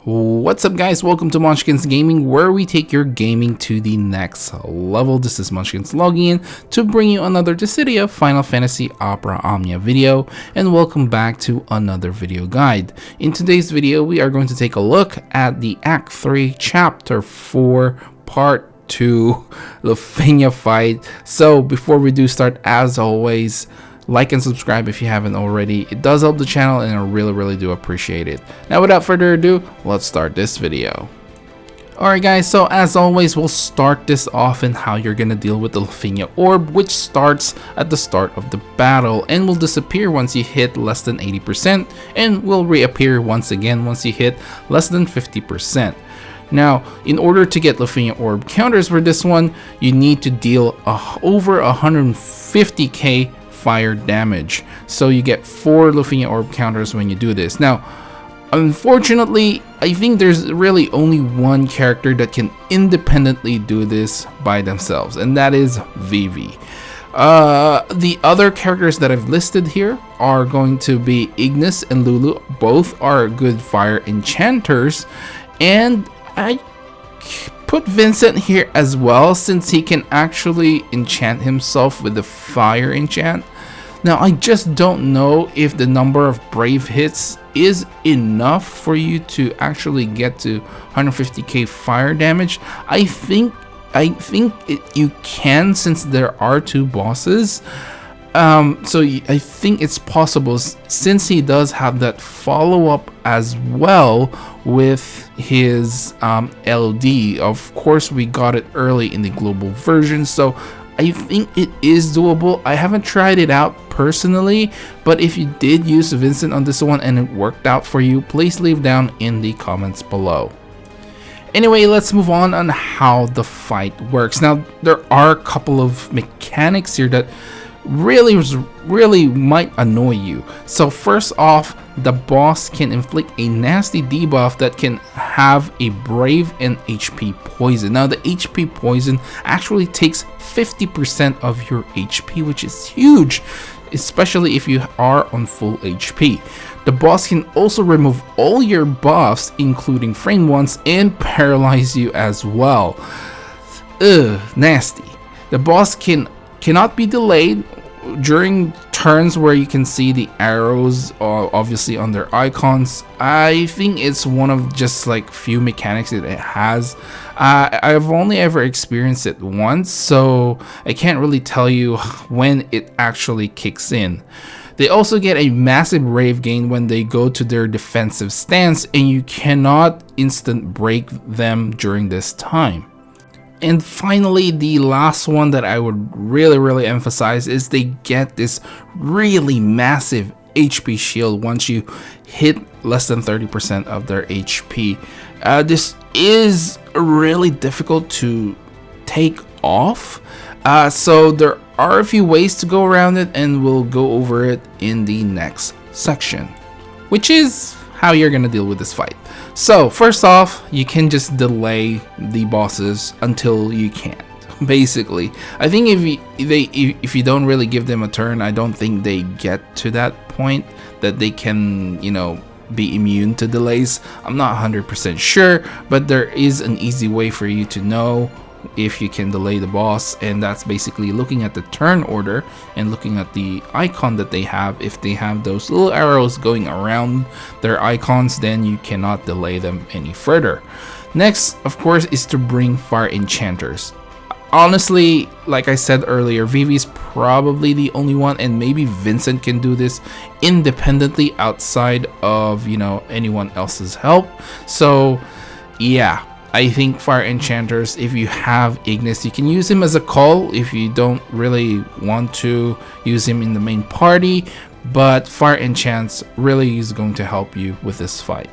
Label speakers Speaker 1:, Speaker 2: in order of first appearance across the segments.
Speaker 1: What's up guys, welcome to Monchkinz Gaming, where we take your gaming to the next level. This is Monchkinz logging in to bring you another Dissidia Final Fantasy Opera Omnia video, and welcome back to another video guide. In today's video, we are going to take a look at the Act 3 Chapter 4 Part 2 Lufenia fight. So before we do start, as always, like and subscribe if you haven't already. It does help the channel and I really do appreciate it. Now without further ado, let's start this video. Alright guys, so as always, we'll start this off in how you're gonna deal with the Lufenia orb, which starts at the start of the battle and will disappear once you hit less than 80% and will reappear once again once you hit less than 50%. Now, in order to get Lufenia orb counters for this one, you need to deal over 150k fire damage, so you get 4 Lufenia orb counters when you do this. Now unfortunately, I think there's really only one character that can independently do this by themselves, and that is Vivi. The other characters that I've listed here are going to be Ignis and Lulu. Both are good fire enchanters, and I put Vincent here as well since he can actually enchant himself with the fire enchant. Now I just don't know if the number of brave hits is enough for you to actually get to 150k fire damage. I think you can, since there are 2 bosses. So I think it's possible, since he does have that follow-up as well with his LD. Of course, we got it early in the global version, so I think it is doable. I haven't tried it out personally, but if you did use Vincent on this one and it worked out for you, please leave down in the comments below. Anyway, let's move on how the fight works. Now, there are a couple of mechanics here that really might annoy you. So first off, the boss can inflict a nasty debuff that can have a brave and HP poison. Now the HP poison actually takes 50% of your HP, which is huge, especially if you are on full HP. The boss can also remove all your buffs, including frame ones, and paralyze you as well. Ugh, nasty. The boss cannot be delayed during turns where you can see the arrows obviously on their icons. I think it's one of just like few mechanics that it has. I've only ever experienced it once, so I can't really tell you when it actually kicks in. They also get a massive rave gain when they go to their defensive stance, and you cannot instant break them during this time. And finally, the last one that I would really emphasize is they get this really massive HP shield once you hit less than 30% of their HP. This is really difficult to take off, so there are a few ways to go around it, and we'll go over it in the next section, which is how you're gonna deal with this fight. So first off, you can just delay the bosses until you can't. Basically, I think if you don't really give them a turn, I don't think they get to that point that they can, you know, be immune to delays. I'm not 100% sure, but there is an easy way for you to know if you can delay the boss, and that's basically looking at the turn order and looking at the icon that they have. If they have those little arrows going around their icons, then you cannot delay them any further. Next, of course, is to bring fire enchanters. Honestly, like I said earlier, Vivi's probably the only one, and maybe Vincent can do this independently outside of, you know, anyone else's help. So yeah, I think fire enchanters, if you have Ignis, you can use him as a call if you don't really want to use him in the main party, but fire enchants really is going to help you with this fight.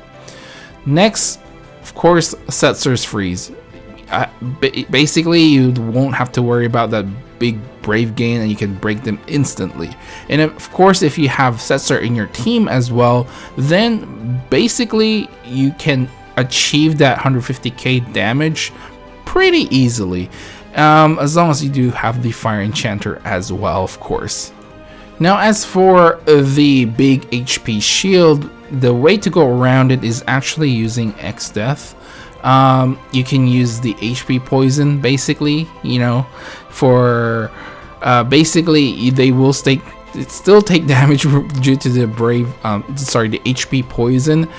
Speaker 1: Next, of course, Setzer's freeze. Basically, you won't have to worry about that big brave gain, and you can break them instantly. And of course, if you have Setzer in your team as well, then basically you can achieve that 150k damage pretty easily, as long as you do have the fire enchanter as well, of course. Now as for the big HP shield, the way to go around it is actually using X-Death. You can use the HP poison basically, you know, for basically they will still take damage due to the the HP poison,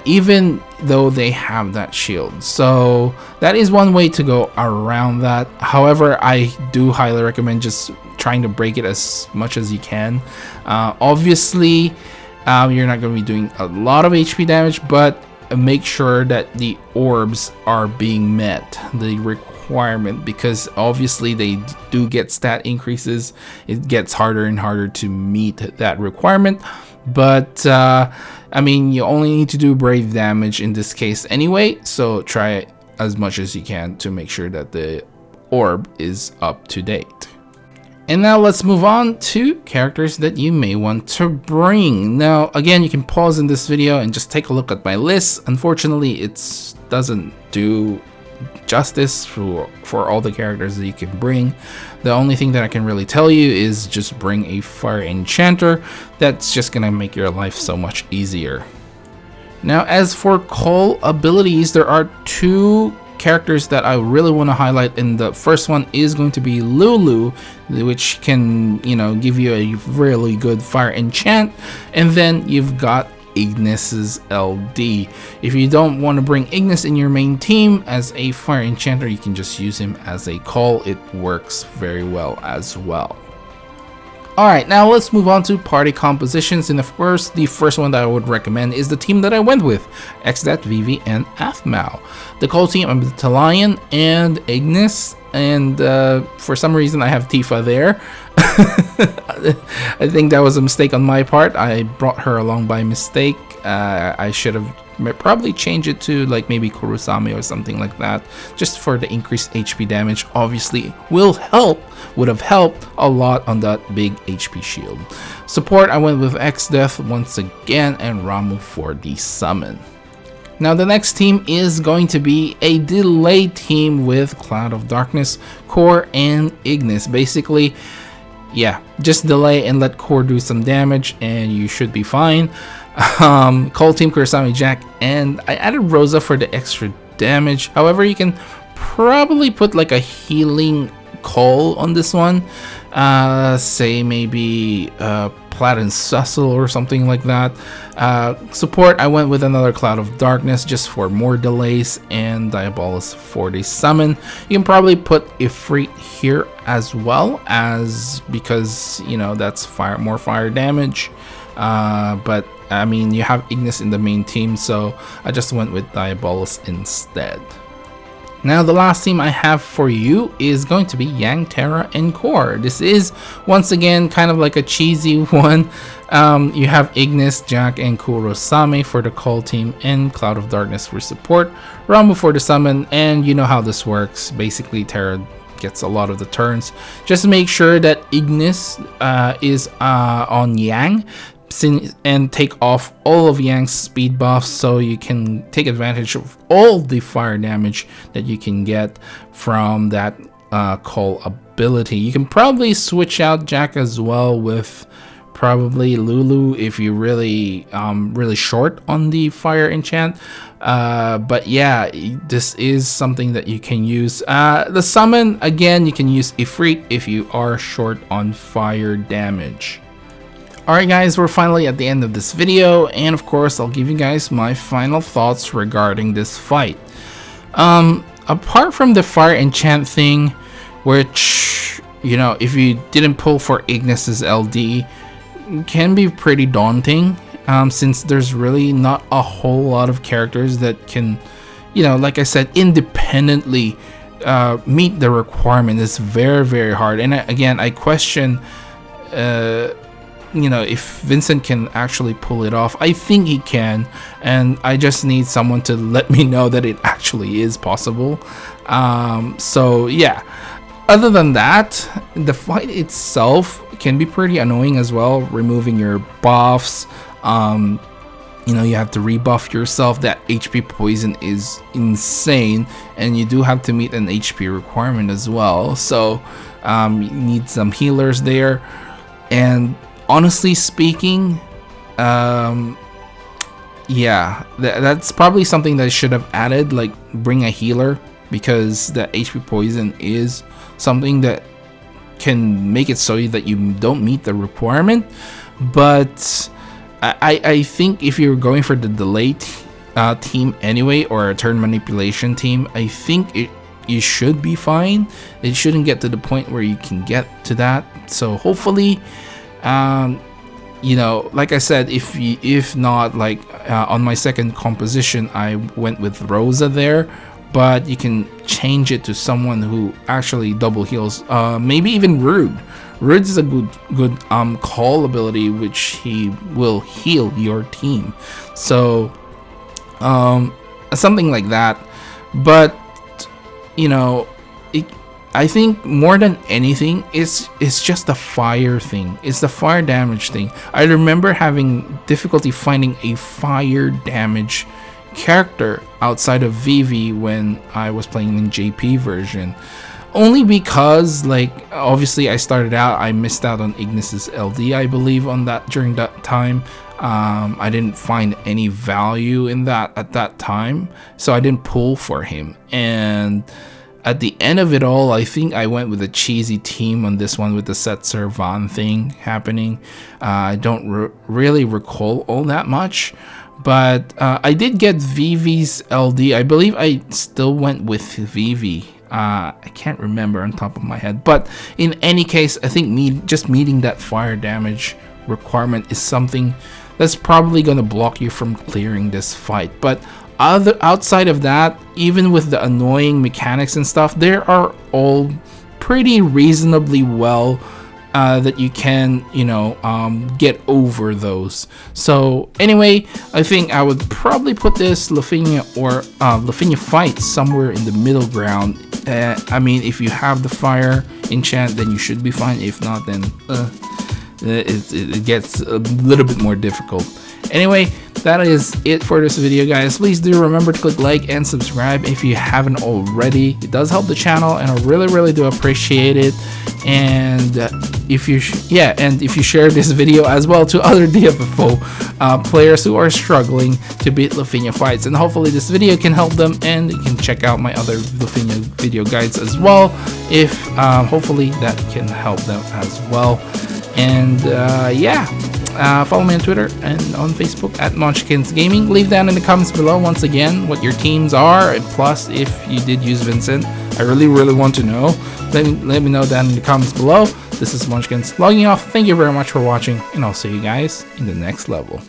Speaker 1: even though they have that shield. So that is one way to go around that. However, I do highly recommend just trying to break it as much as you can. Obviously, you're not going to be doing a lot of HP damage, but make sure that the orbs are being met, the requirement, because obviously they do get stat increases. It gets harder and harder to meet that requirement, but I mean, you only need to do brave damage in this case anyway, so try as much as you can to make sure that the orb is up to date. And now let's move on to characters that you may want to bring. Now, again, you can pause in this video and just take a look at my list. Unfortunately, it doesn't do justice for all the characters that you can bring. The only thing that I can really tell you is just bring a fire enchanter. That's just gonna make your life so much easier. Now, as for call abilities, there are two characters that I really want to highlight, and the first one is going to be Lulu, which can, you know, give you a really good fire enchant, and then you've got Ignis's LD. If you don't want to bring Ignis in your main team as a fire enchanter, you can just use him as a call. It works very well as well. Alright, now let's move on to party compositions, and of course the first one that I would recommend is the team that I went with, Xdat, Vivi, and Aphmau. The call team, I'm Talion and Ignis, and for some reason I have Tifa there. I think that was a mistake on my part. I brought her along by mistake. I should have probably change it to like maybe Kurosame or something like that, just for the increased HP damage. Obviously would have helped a lot on that big HP shield. Support, I went with X-Death once again and Ramuh for the summon. Now the next team is going to be a delay team with Cloud of Darkness, Core, and Ignis. Basically, yeah, just delay and let Core do some damage and you should be fine. Call team, Kurosame, Jack, and I added Rosa for the extra damage. However, you can probably put like a healing call on this one, say maybe Plaid and Cecil or something like that. Support, I went with another Cloud of Darkness just for more delays, and Diabolus for the summon. You can probably put Ifrit here as well, as because, you know, that's more fire damage. But I mean, you have Ignis in the main team, so I just went with Diabolus instead. Now the last team I have for you is going to be Yang, Terra, and Core. This is once again kind of like a cheesy one. You have Ignis, Jack, and Kurosame for the call team, and Cloud of Darkness for support, Ramuh for the summon, and you know how this works. Basically, Terra gets a lot of the turns. Just make sure that Ignis is on Yang, and take off all of Yang's speed buffs so you can take advantage of all the fire damage that you can get from that call ability. You can probably switch out Jack as well with probably Lulu if you're really short on the fire enchant. But yeah, this is something that you can use. The summon, again, you can use Ifrit if you are short on fire damage. Alright guys, we're finally at the end of this video, and of course I'll give you guys my final thoughts regarding this fight. Apart from the fire enchant thing, which, you know, if you didn't pull for Ignis's LD, can be pretty daunting, since there's really not a whole lot of characters that can, you know, like I said, independently meet the requirement. It's very, very hard. And again, I question you know, if Vincent can actually pull it off. I think he can, and I just need someone to let me know that it actually is possible. So yeah, other than that, the fight itself can be pretty annoying as well, removing your buffs. You know, you have to rebuff yourself. That HP poison is insane, and you do have to meet an HP requirement as well, so you need some healers there. And honestly speaking, yeah, that's probably something that I should have added, like bring a healer, because the HP poison is something that can make it so that you don't meet the requirement. But I think if you're going for the delay team anyway, or a turn manipulation team, I think you should be fine. It shouldn't get to the point where you can get to that. So hopefully, you know, like I said, if not, like on my second composition, I went with Rosa there, but you can change it to someone who actually double heals. Maybe even Rude. Rude is a good call ability, which he will heal your team. So something like that. But you know, I think more than anything, it's just the fire thing. It's the fire damage thing. I remember having difficulty finding a fire damage character outside of Vivi when I was playing in JP version. Only because, like, obviously I started out, I missed out on Ignis's LD, I believe, on that during that time. I didn't find any value in that at that time, so I didn't pull for him. And at the end of it all, I think I went with a cheesy team on this one with the Setzer Van thing happening. I don't really recall all that much, but I did get Vivi's LD. I believe I still went with Vivi. I can't remember on top of my head, but in any case, I think just meeting that fire damage requirement is something that's probably going to block you from clearing this fight. But outside of that, even with the annoying mechanics and stuff, there are all pretty reasonably well that you can, you know, get over those. So anyway, I think I would probably put this Lufenia or Lufenia fight somewhere in the middle ground. I mean, if you have the fire enchant, then you should be fine. If not, then it gets a little bit more difficult. Anyway, that is it for this video, guys. Please do remember to click like and subscribe if you haven't already. It does help the channel, and I really do appreciate it. And if you share this video as well to other Dffoo players who are struggling to beat Lufenia fights, and hopefully this video can help them, and you can check out my other Lufenia video guides as well, if hopefully that can help them as well. And yeah, follow me on Twitter and on Facebook at Monchkinz Gaming. Leave down in the comments below once again what your teams are, and plus if you did use Vincent. I really want to know. Let me know down in the comments below. This is Monchkinz logging off. Thank you very much for watching, and I'll see you guys in the next level.